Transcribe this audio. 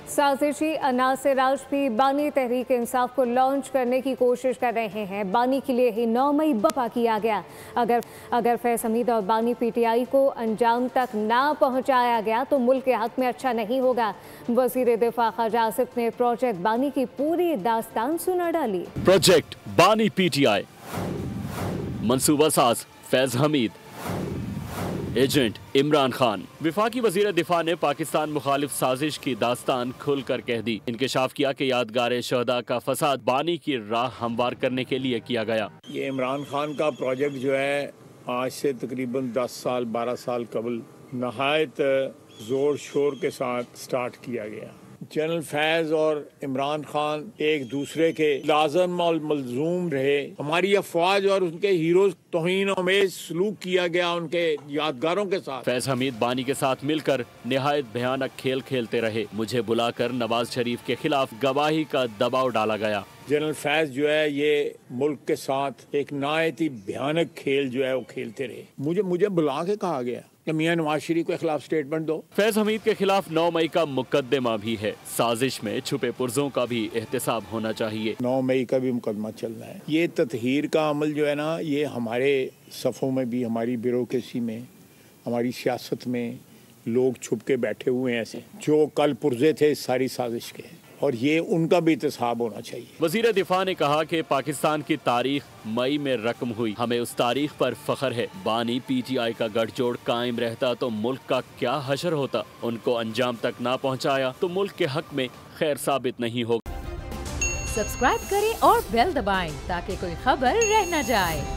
साजिशी अनासिर आज भी बानी तहरीक इंसाफ को लॉन्च करने की कोशिश कर रहे हैं। बानी के लिए ही 9 मई बर्पा किया गया। अगर फैज हमीद और बानी पीटीआई को अंजाम तक ना पहुंचाया गया तो मुल्क के हक में अच्छा नहीं होगा। वजीर दिफा ख्वाजा आसिफ ने प्रोजेक्ट बानी की पूरी दास्तान सुना डाली। प्रोजेक्ट बानी पीटीआई, मंसूबा साज फैज हमीद, एजेंट इमरान खान। विफाकी वजीर दिफा ने पाकिस्तान मुखालिफ साजिश की दास्तान खुलकर कह दी। इंकशाफ किया कि यादगार शहदा का फसाद बानी की राह हमवार करने के लिए किया गया। ये इमरान खान का प्रोजेक्ट जो है आज से तकरीबन 10 साल 12 साल कबल नहायत जोर शोर के साथ स्टार्ट किया गया। जनरल फैज और इमरान खान एक दूसरे के लाजम और मलजूम रहे। हमारी अफवाज और उनके हीरोज तौहीन आमेज सलूक किया गया उनके यादगारों के साथ। फैज हमीद बानी के साथ मिलकर निहायत भयानक खेल खेलते रहे। मुझे बुलाकर नवाज शरीफ के खिलाफ गवाही का दबाव डाला गया। जनरल फैज जो है ये मुल्क के साथ एक नायत ही भयानक खेल जो है वो खेलते रहे। मुझे बुला के कहा गया कि मियां नवाज शरीफ के खिलाफ स्टेटमेंट दो। फैज हमीद के खिलाफ 9 मई का मुकदमा भी है। साजिश में छुपे पुर्जों का भी एहतसाब होना चाहिए। 9 मई का भी मुकदमा चलना है। ये ततहीर का अमल जो है ना, ये हमारे सफ़ों में भी, हमारी ब्यूरोक्रेसी में, हमारी सियासत में लोग छुप के बैठे हुए हैं ऐसे जो कल पुर्जे थे इस सारी साजिश के, और ये उनका भी एहतसाब होना चाहिए। वजीर दिफा ने कहा कि पाकिस्तान की तारीख मई में रकम हुई। हमें उस तारीख पर फख्र है। बानी पीटीआई का गठजोड़ कायम रहता तो मुल्क का क्या हशर होता। उनको अंजाम तक ना पहुंचाया तो मुल्क के हक में खैर साबित नहीं होगा। सब्सक्राइब करें और बेल दबाएं ताकि कोई खबर रह न जाए।